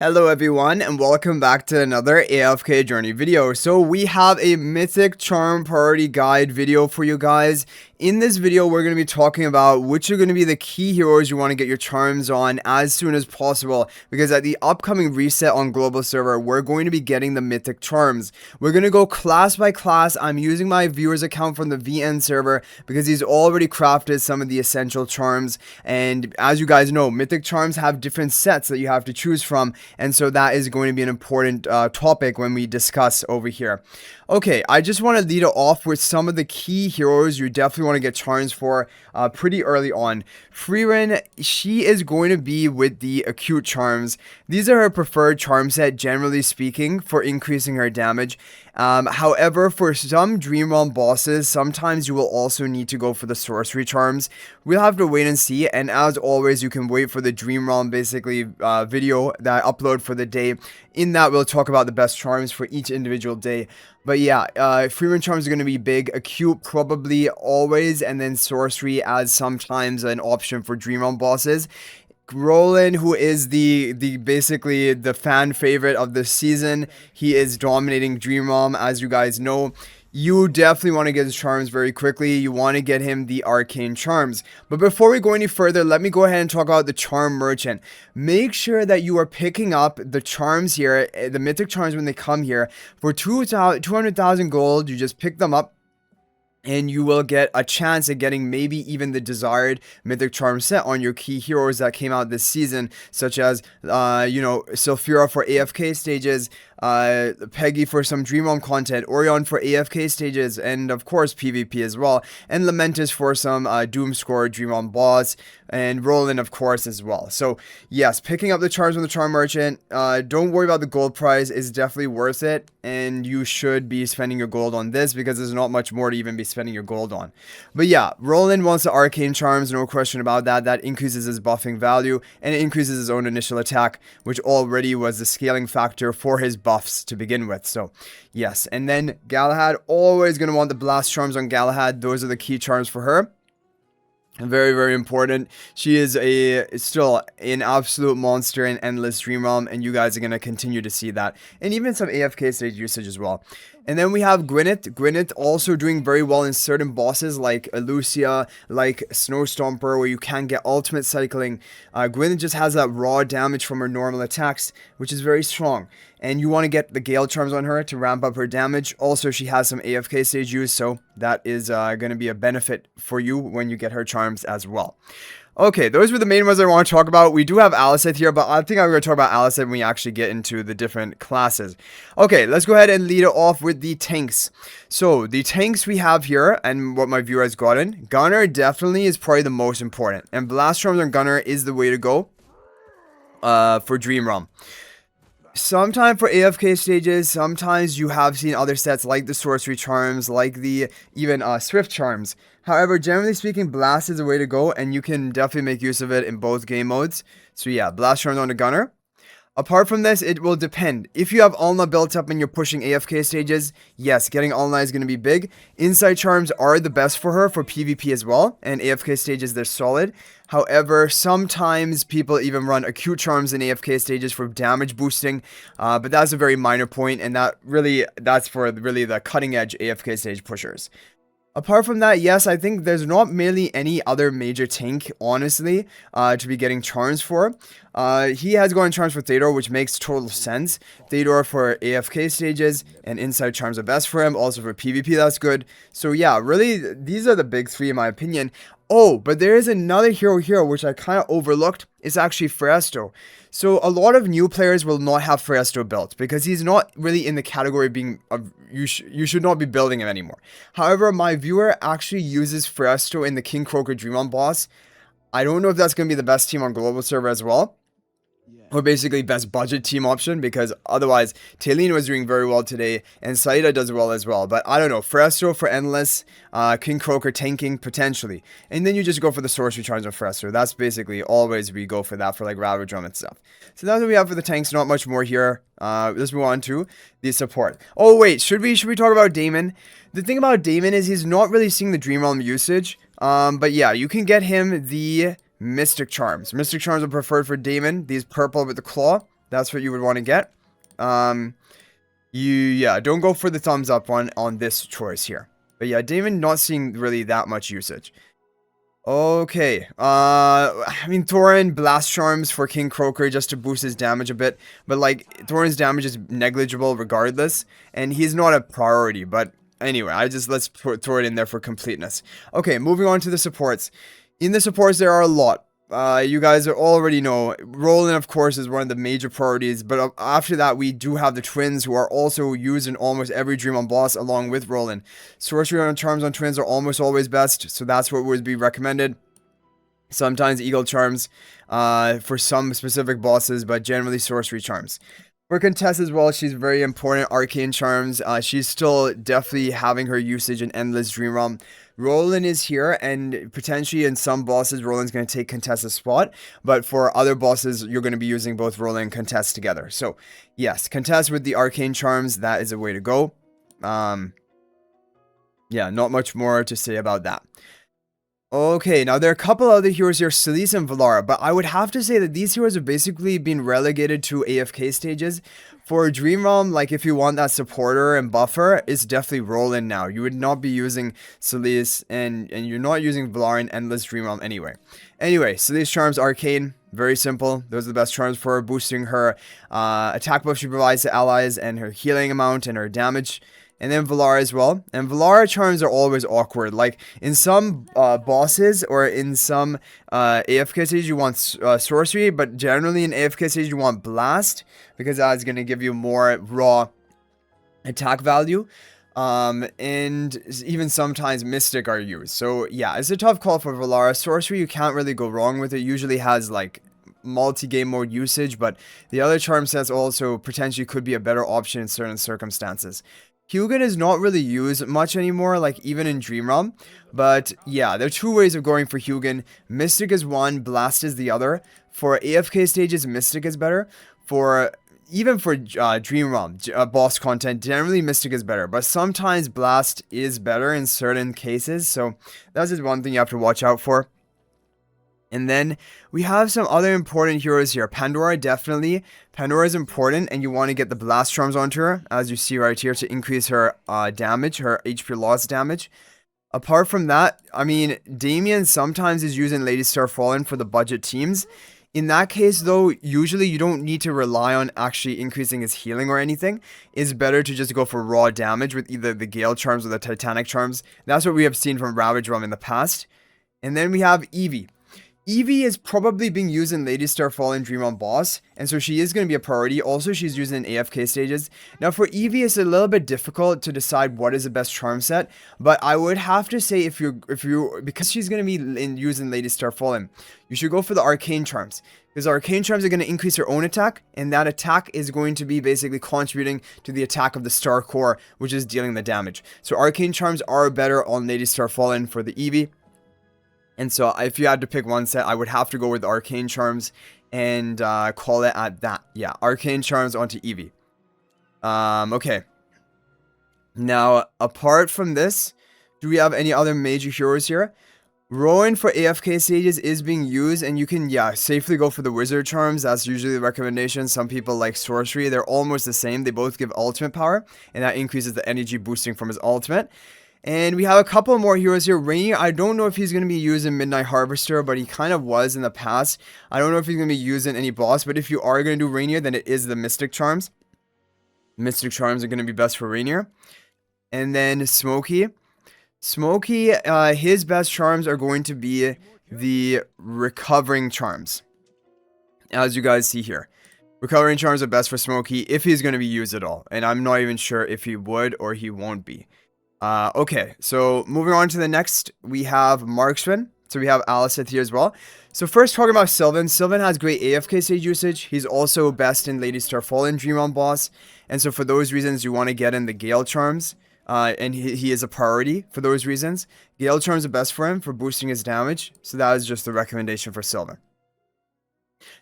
Hello everyone and welcome back to another AFK journey video. So we have a Mythic charm priority guide video for you guys. In this video we're going to be talking about which are going to be the key heroes you want to get your charms on as soon as possible, because at the upcoming reset on global server we're going to be getting the Mythic charms. We're going to go class by class. I'm using my viewer's account from the VN server because he's already crafted some of the essential charms, and as you guys know, Mythic charms have different sets that you have to choose from. And so that is going to be an important topic when we discuss over here. Okay, I just want to lead it off with some of the key heroes you definitely want to get charms for pretty early on. Frieren, she is going to be with the acute charms. These are her preferred charm set, generally speaking, for increasing her damage. However, for some Dream Realm bosses, sometimes you will also need to go for the sorcery charms. We'll have to wait and see, and as always, you can wait for the Dream Realm basically video that I upload for the day. In that, we'll talk about the best charms for each individual day. But yeah, Frieren charms are going to be big. Acute probably always, and then sorcery as sometimes an option for Dream Realm bosses. Rolan, who is the basically the fan favorite of the season, he is dominating Dream Realm, as you guys know. You definitely want to get his charms very quickly. You want to get him the arcane charms. But before we go any further, let me go ahead and talk about the charm merchant. Make sure that you are picking up the charms here, the mythic charms when they come here. For 200,000 gold, you just pick them up, and you will get a chance at getting maybe even the desired mythic charm set on your key heroes that came out this season, such as Sulfura for AFK stages, Peggy for some Dream Realm content, Orion for AFK stages, and of course PvP as well, and Lamentus for some Doom Score Dream Realm boss, and Rolan of course as well. So yes, picking up the charms from the charm merchant, don't worry about the gold price, is definitely worth it, and you should be spending your gold on this because there's not much more to even be spending your gold on. But yeah, Rolan wants the arcane charms, no question about that. That increases his buffing value, and it increases his own initial attack, which already was the scaling factor for his buffs to begin with. So yes, and then Galahad, always going to want the blast charms on Galahad. Those are the key charms for her. Very, very important. She is still an absolute monster in Endless Dream Realm, and you guys are going to continue to see that. And even some AFK stage usage as well. And then we have Gwyneth. Gwyneth also doing very well in certain bosses like Lucia, like Snow Stomper, where you can get ultimate cycling. Gwyneth just has that raw damage from her normal attacks, which is very strong. And you want to get the Gale charms on her to ramp up her damage. Also, she has some AFK stage use, so that is going to be a benefit for you when you get her charms as well. Okay, those were the main ones I want to talk about. We do have Alicent here, but I think I'm going to talk about Alicent when we actually get into the different classes. Okay, let's go ahead and lead it off with the tanks. So, the tanks we have here, and what my viewer has gotten, Gunner definitely is probably the most important. And Blast Charms on Gunner is the way to go for Dream Realm. Sometimes for AFK stages, sometimes you have seen other sets like the sorcery charms, like the even swift charms. However, generally speaking, blast is the way to go, and you can definitely make use of it in both game modes. So yeah, blast charms on the gunner. Apart from this, it will depend. If you have Alna built up and you're pushing AFK stages, yes, getting Alna is going to be big. Insight charms are the best for her for PvP as well, and AFK stages, they're solid. However, sometimes people even run acute charms in AFK stages for damage boosting, but that's a very minor point, and that's for really the cutting edge AFK stage pushers. Apart from that, yes, I think there's not really any other major tank, honestly, to be getting charms for. He has gone charms for Theodore, which makes total sense. Theodore for AFK stages, and Inside charms are best for him. Also for PvP, that's good. So yeah, really, these are the big three in my opinion. Oh, but there is another hero here, which I kind of overlooked. It's actually Fresto. So a lot of new players will not have Fresto built because he's not really in the category of being you should not be building him anymore. However, my viewer actually uses Fresto in the King Croaker Dream On boss. I don't know if that's going to be the best team on global server as well, or basically best budget team option, because otherwise Talene was doing very well today and Saida does well as well. But I don't know, Fresto for Endless, King Croaker tanking potentially, and then you just go for the sorcery charms of Fresto. That's basically always we go for that for like Ravage Drum and stuff. So that's what we have for the tanks. Not much more here. Let's move on to the support. Oh wait, should we talk about Damon? The thing about Damon is he's not really seeing the Dream Realm usage. But yeah, you can get him the Mystic charms. Mystic charms are preferred for Damon. These purple with the claw. That's what you would want to get. Yeah, don't go for the thumbs up on this choice here. But yeah, Damon not seeing really that much usage. Okay, I mean, Thorin Blast Charms for King Croker just to boost his damage a bit, but like, Thorin's damage is negligible regardless, and he's not a priority, but anyway, let's throw it in there for completeness. Okay, moving on to the supports. In the supports, there are a lot. You guys already know, Rolan, of course, is one of the major priorities, but after that, we do have the twins, who are also used in almost every Dream on boss, along with Rolan. Sorcery on charms on twins are almost always best, so that's what would be recommended. Sometimes Eagle Charms, for some specific bosses, but generally Sorcery Charms. For Contest as well, she's very important. Arcane Charms, she's still definitely having her usage in Endless Dream Realm. Rolan is here, and potentially in some bosses, Rolan's going to take Contest's spot. But for other bosses, you're going to be using both Rolan and Contest together. So, yes, Contest with the Arcane Charms, that is a way to go. Yeah, not much more to say about that. Okay, now there are a couple other heroes here, Celise and Valara, but I would have to say that these heroes have basically been relegated to AFK stages. For Dream Realm, like if you want that supporter and buffer, it's definitely Rolan now. You would not be using Celise, and you're not using Valara in Endless Dream Realm anyway. Anyway, Celise Charms Arcane, very simple. Those are the best charms for her, boosting her attack buff she provides to allies, and her healing amount, and her damage. And then Valara as well. And Valara charms are always awkward. Like, in some bosses or in some AFK stages, you want sorcery. But generally in AFK stages, you want blast. Because that's going to give you more raw attack value. And even sometimes Mystic are used. So, yeah, it's a tough call for Valara. Sorcery, you can't really go wrong with it. Usually has, like, multi-game mode usage. But the other charm sets also potentially could be a better option in certain circumstances. Hugin is not really used much anymore, like even in Dream Realm. But yeah, there are two ways of going for Hugin. Mystic is one, Blast is the other. For AFK stages, Mystic is better. Even for Dream Realm boss content, generally Mystic is better. But sometimes Blast is better in certain cases. So that's just one thing you have to watch out for. And then we have some other important heroes here. Pandora, definitely. Pandora is important, and you want to get the Blast Charms onto her, as you see right here, to increase her damage, her HP loss damage. Apart from that, I mean, Damien sometimes is using Lady Star Fallen for the budget teams. In that case, though, usually you don't need to rely on actually increasing his healing or anything. It's better to just go for raw damage with either the Gale Charms or the Titanic Charms. That's what we have seen from Ravage Realm in the past. And then we have Eevee. Eevee is probably being used in Lady Star Fallen Dream on boss, and so she is going to be a priority. Also, she's used in AFK stages. Now, for Eevee, it's a little bit difficult to decide what is the best charm set, but I would have to say because she's going to be used in Lady Star Fallen, you should go for the Arcane Charms, because Arcane Charms are going to increase her own attack, and that attack is going to be basically contributing to the attack of the Star Core, which is dealing the damage. So Arcane Charms are better on Lady Star Fallen for the Eevee. And so if you had to pick one set, I would have to go with Arcane Charms and call it at that. Yeah, Arcane Charms onto Eevee. Okay. Now, apart from this, do we have any other major heroes here? Rowan for AFK stages is being used, and you can, yeah, safely go for the Wizard Charms. That's usually the recommendation. Some people like Sorcery. They're almost the same. They both give ultimate power, and that increases the energy boosting from his ultimate. And we have a couple more heroes here. Rainier, I don't know if he's going to be used in Midnight Harvester, but he kind of was in the past. I don't know if he's going to be used in any boss, but if you are going to do Rainier, then it is the Mystic Charms. Mystic Charms are going to be best for Rainier. And then Smokey. Smokey, his best charms are going to be the Recovering Charms, as you guys see here. Recovering Charms are best for Smokey if he's going to be used at all. And I'm not even sure if he would or he won't be. Okay, so moving on to the next, we have Marksman. So we have Alicent here as well. So first talking about Sylvan. Sylvan has great AFK stage usage. He's also best in Lady Star Fallen Dream on boss. And so for those reasons, you want to get in the Gale Charms. And he is a priority for those reasons. Gale Charms are best for him for boosting his damage. So that is just the recommendation for Sylvan.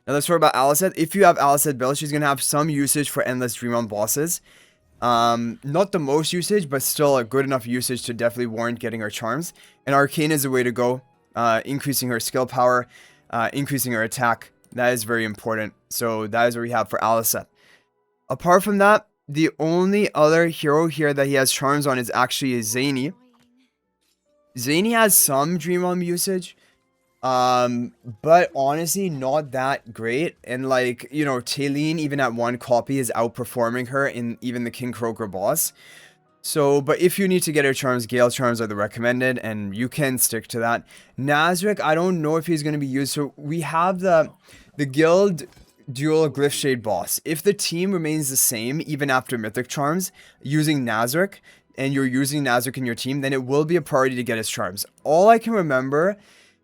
Now let's talk about Alicent. If you have Alicent build, she's going to have some usage for Endless Dream on bosses. Not the most usage, but still a good enough usage to definitely warrant getting her charms. And Arcane is the way to go, increasing her skill power, increasing her attack. That is very important. So that is what we have for Alicent. Apart from that, the only other hero here that he has charms on is actually Zany. Zany has some Dream Realm usage, but honestly not that great. And like, you know, Talene even at 1 copy is outperforming her in even the King Croaker boss. So, but if you need to get her charms, Gale charms are the recommended, and you can stick to that. Nazarick, I don't know if he's going to be used. So we have the guild dual Glyph Shade boss. If the team remains the same, even after Mythic charms, using Nazarick, and you're using Nazarick in your team, then it will be a priority to get his charms. All I can remember,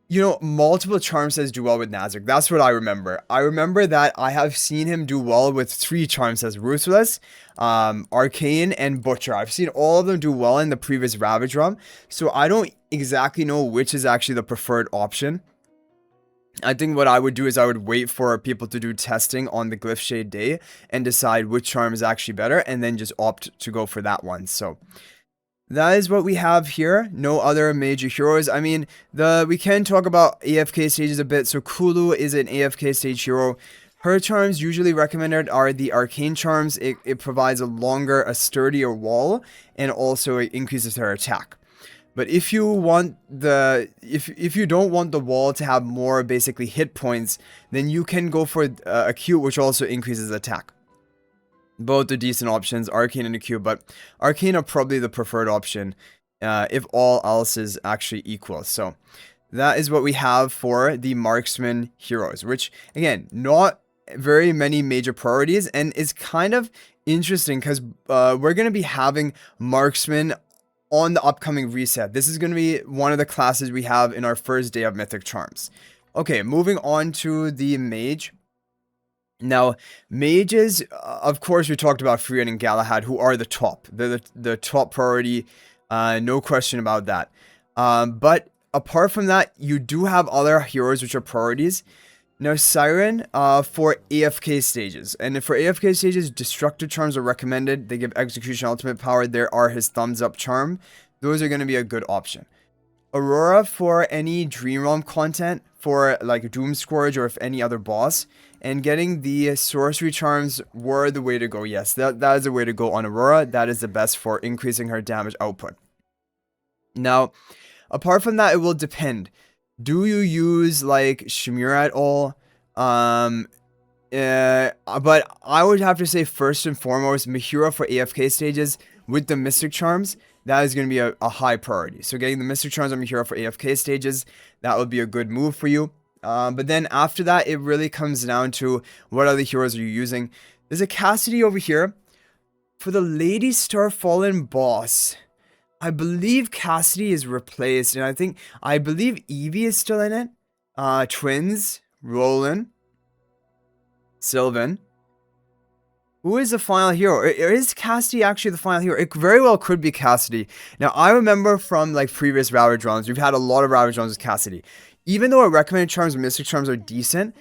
you know, multiple charm sets do well with Nazarick. That's what I remember. I remember that I have seen him do well with 3 charm sets: Ruthless, Arcane, and Butcher. I've seen all of them do well in the previous Ravage run. So I don't exactly know which is actually the preferred option. I think what I would do is I would wait for people to do testing on the Glyph Shade day and decide which charm is actually better, and then just opt to go for that one. So that is what we have here. No other major heroes. I mean, we can talk about AFK stages a bit. So Kulu is an AFK stage hero. Her charms usually recommended are the Arcane charms. It provides a sturdier wall, and also it increases her attack. But if you want if you don't want the wall to have more basically hit points, then you can go for Acute, which also increases attack. Both are decent options, Arcane and Acute, but Arcane are probably the preferred option if all else is actually equal. So that is what we have for the Marksman heroes, which again, not very many major priorities, and is kind of interesting because we're going to be having Marksman on the upcoming reset. This is going to be one of the classes we have in our first day of Mythic Charms. Okay, moving on to the Mage. Now, mages, of course, we talked about Frieren and Galahad, who are the top. They're the top priority, no question about that. But apart from that, you do have other heroes which are priorities. Now, Siren for AFK stages. And for AFK stages, Destructive Charms are recommended. They give Execution Ultimate Power. There are his Thumbs Up Charm. Those are going to be a good option. Aurora for any Dream Realm content, for like Doom Scourge or if any other boss. And getting the Sorcery Charms were the way to go. Yes, that is the way to go on Aurora. That is the best for increasing her damage output. Now, apart from that, it will depend. Do you use like Shimura at all? But I would have to say first and foremost, Mihira for AFK stages with the Mystic Charms. That is going to be a high priority. So getting the Mystic Charms on Mihira for AFK stages, that would be a good move for you. But then after that, it really comes down to what other heroes are you using. There's a Cassidy over here. For the Lady Starfallen boss, I believe Cassidy is replaced, and I believe Evie is still in it. Twins, Rolan, Sylvan. Who is the final hero? Or is Cassidy actually the final hero? It very well could be Cassidy. Now, I remember from like previous Ravage runs, we've had a lot of Ravage runs with Cassidy. Even though our recommended charms and Mystic Charms are decent,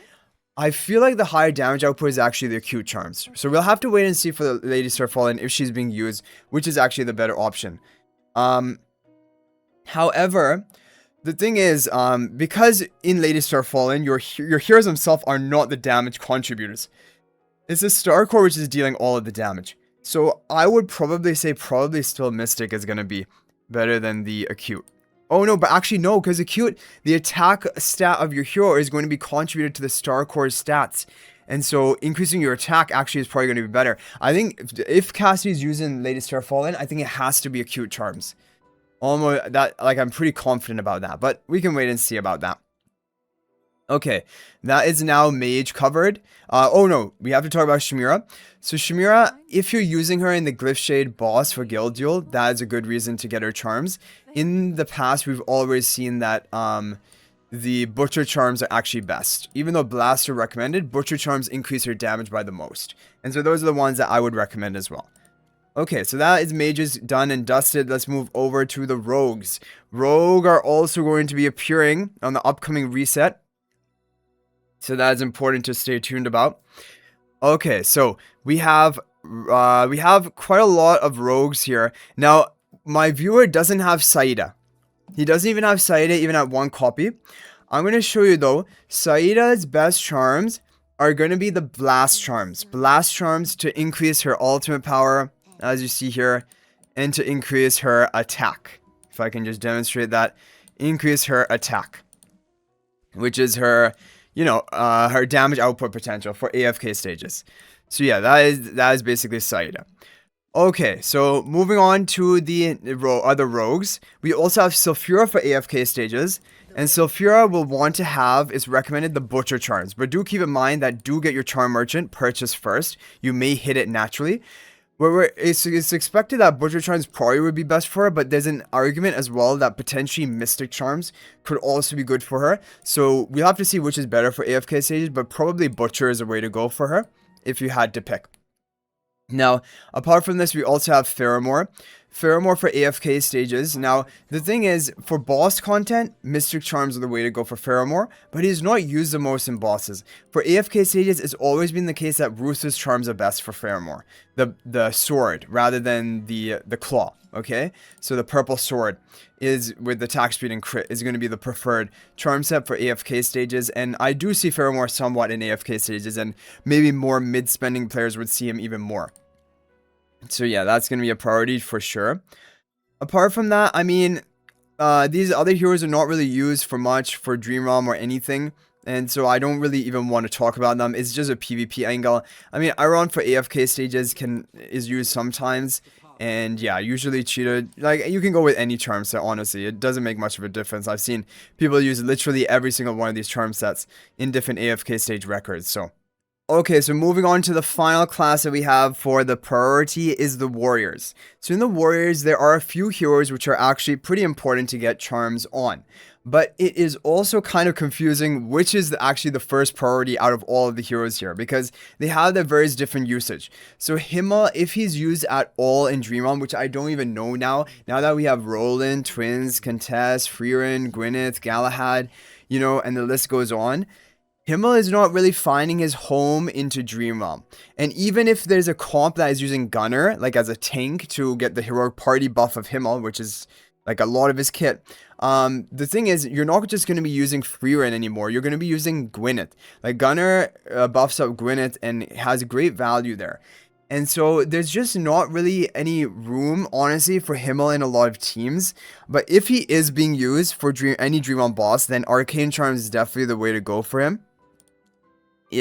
I feel like the higher damage output is actually the Acute Charms. So we'll have to wait and see for the Lady Starfallen if she's being used, which is actually the better option. However, the thing is, because in Lady Starfallen, your heroes themselves are not the damage contributors. It's the Star Core which is dealing all of the damage. So I would probably say still Mystic is going to be better than the Acute. Oh no, but actually no, because Acute, the attack stat of your hero is going to be contributed to the Star Core's stats. And so increasing your attack actually is probably going to be better. I think if Cassidy's using Lady Starfallen, I think it has to be Acute Charms. Almost that, like, I'm pretty confident about that, but we can wait and see about that. Okay, that is now Mage covered. Oh no, we have to talk about Shimura. So Shimura, if you're using her in the Glyph Shade boss for Guild Duel, that is a good reason to get her charms. In the past, we've always seen that the Butcher Charms are actually best. Even though Blast are recommended, Butcher Charms increase her damage by the most. And so those are the ones that I would recommend as well. Okay, so that is Mages done and dusted. Let's move over to the Rogues. Rogue are also going to be appearing on the upcoming reset. So that is important to stay tuned about. Okay, so we have quite a lot of Rogues here. Now, my viewer doesn't have Saida. He doesn't even have Saida even at 1 copy. I'm going to show you though, Saida's best charms are going to be the blast charms. Blast charms to increase her ultimate power, as you see here, and to increase her attack. If I can just demonstrate that, increase her attack, which is her, her damage output potential for AFK stages. So yeah, that is basically Saida. Okay, so moving on to the other rogues, we also have Sulfura for AFK stages, and Sulfura will want to have, it's recommended, the Butcher Charms, but do keep in mind that do get your Charm Merchant purchased first. You may hit it naturally. It's expected that Butcher Charms probably would be best for her, but there's an argument as well that potentially Mystic Charms could also be good for her. So we'll have to see which is better for AFK stages, but probably Butcher is a way to go for her if you had to pick. Now, apart from this, we also have Frieren. Frieren for AFK stages. Now, the thing is, for boss content, Mystic Charms are the way to go for Frieren, but he's not used the most in bosses. For AFK stages, it's always been the case that Ruthless Charms are best for Frieren. The sword, rather than the claw, okay? So the purple sword is, with attack speed and crit, is going to be the preferred charm set for AFK stages, and I do see Frieren somewhat in AFK stages, and maybe more mid-spending players would see him even more. So yeah, that's going to be a priority for sure. Apart from that, I mean, these other heroes are not really used for much for Dream Realm or anything. And so I don't really even want to talk about them. It's just a PvP angle. I mean, Iron for AFK stages is used sometimes. And yeah, usually Cheetah, like, you can go with any charm set, honestly. It doesn't make much of a difference. I've seen people use literally every single one of these charm sets in different AFK stage records, so. Okay, so moving on to the final class that we have for the priority is the warriors. So in the warriors, there are a few heroes which are actually pretty important to get charms on. But it is also kind of confusing which is actually the first priority out of all of the heroes here, because they have their various different usage. So Himmel, if he's used at all in Dream Realm, which I don't even know now that we have Rolan, Twins, Contest, Frieren, Gwyneth, Galahad, and the list goes on. Himmel is not really finding his home into Dream Realm. And even if there's a comp that is using Gunner, like as a tank to get the heroic party buff of Himmel, which is like a lot of his kit, the thing is, you're not just going to be using Frieren anymore. You're going to be using Gwyneth. Like, Gunner buffs up Gwyneth and has great value there. And so there's just not really any room, honestly, for Himmel in a lot of teams. But if he is being used for any Dream Realm boss, then Arcane Charms is definitely the way to go for him.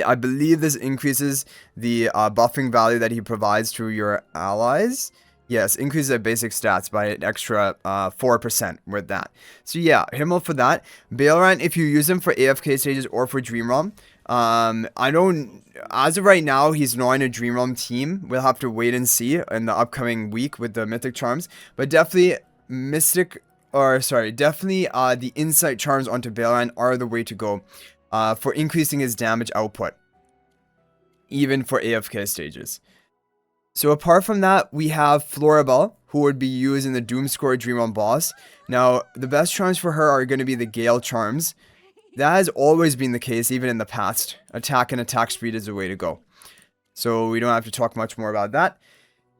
I believe this increases the buffing value that he provides to your allies. Yes, increases their basic stats by an extra 4% with that. So yeah, Himmel for that. Balrog, if you use him for AFK stages or for Dream Realm, as of right now, he's not in a Dream Realm team. We'll have to wait and see in the upcoming week with the Mythic Charms. But definitely definitely the Insight Charms onto Balrog are the way to go. For increasing his damage output, even for AFK stages. So apart from that, we have Floribel, who would be used in the Doomscore Dream Realm boss. Now, the best charms for her are going to be the Gale Charms. That has always been the case, even in the past. Attack and attack speed is the way to go. So we don't have to talk much more about that.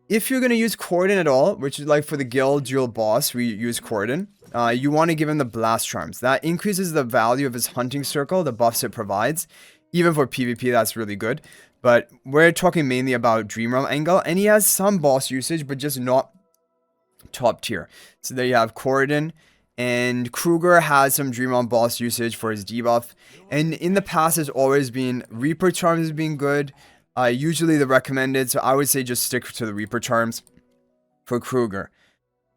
If you're going to use Corden at all, which is like for the Guild Duel boss, we use Corden. You want to give him the Blast Charms. That increases the value of his hunting circle, the buffs it provides. Even for PvP, that's really good. But we're talking mainly about Dream Realm angle. And he has some boss usage, but just not top tier. So there you have Corden. And Kruger has some Dream Realm boss usage for his debuff. And in the past, has always been Reaper Charms has been good. Usually the recommended, so I would say just stick to the Reaper Charms for Kruger.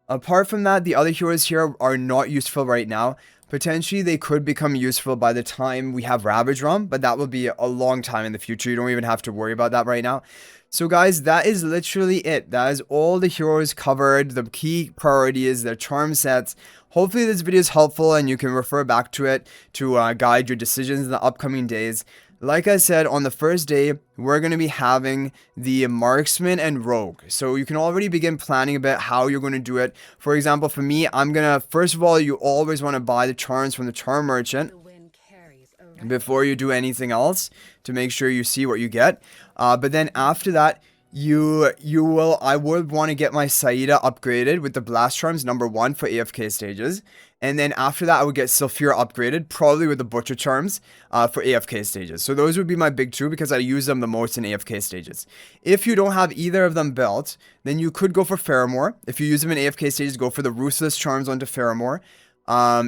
Apart from that, the other heroes here are not useful right now. Potentially, they could become useful by the time we have Ravage Realm, but that will be a long time in the future. You don't even have to worry about that right now. So guys, that is literally it. That is all the heroes covered. The key priority is their charm sets. Hopefully this video is helpful and you can refer back to it to guide your decisions in the upcoming days. Like I said, on the first day, we're going to be having the Marksman and Rogue. So you can already begin planning a bit how you're going to do it. For example, for me, I'm going to, first of all, you always want to buy the charms from the Charm Merchant before you do anything else to make sure you see what you get. But then after that, I would want to get my Saida upgraded with the blast charms #1 for AFK stages, and then after that I would get Sulfura upgraded, probably with the butcher charms for AFK stages. So those would be my big two because I use them the most in AFK stages. If you don't have either of them built, then you could go for Faramore. If you use them in AFK stages, go for the ruthless charms onto Faramore.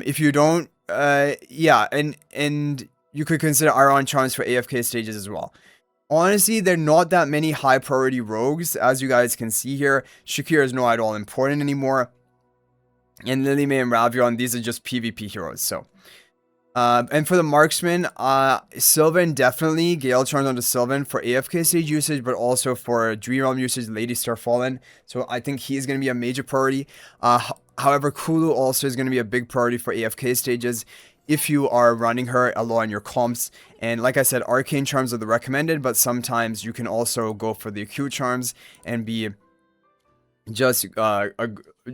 If you don't, yeah, and you could consider Iron charms for AFK stages as well. Honestly, there are not that many high priority rogues, as you guys can see here. Shakira is not at all important anymore. And Lily May and Ravion, these are just PvP heroes. So, and for the Marksman, Sylvan definitely. Gale Charms onto Sylvan for AFK stage usage, but also for Dream Realm usage, Lady Star Fallen. So I think he's going to be a major priority. However, Kulu also is going to be a big priority for AFK stages if you are running her a lot in your comps. And like I said, arcane charms are the recommended, but sometimes you can also go for the acute charms and be just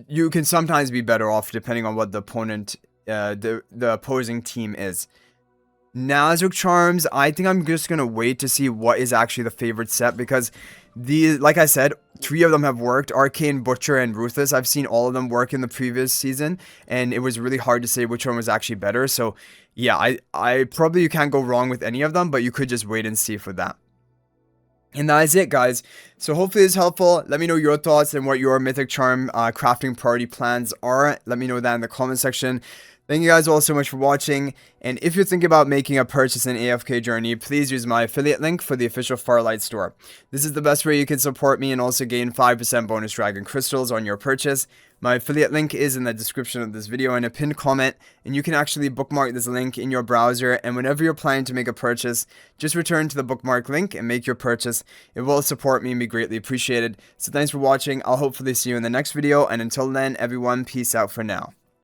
you can sometimes be better off depending on what the opponent the opposing team is. Nazuk charms, I think I'm just gonna wait to see what is actually the favorite set, because like I said, 3 of them have worked: Arcane, Butcher, and Ruthless. I've seen all of them work in the previous season, and it was really hard to say which one was actually better. So yeah, I probably, you can't go wrong with any of them, but you could just wait and see for that. And that is it, guys. So hopefully it's helpful. Let me know your thoughts and what your Mythic Charm crafting priority plans are. Let me know that in the comment section. Thank you guys all so much for watching, and if you're thinking about making a purchase in AFK Journey, please use my affiliate link for the official Farlight store. This is the best way you can support me and also gain 5% bonus Dragon Crystals on your purchase. My affiliate link is in the description of this video and a pinned comment, and you can actually bookmark this link in your browser, and whenever you're planning to make a purchase, just return to the bookmark link and make your purchase. It will support me and be greatly appreciated. So thanks for watching. I'll hopefully see you in the next video, and until then, everyone, peace out for now.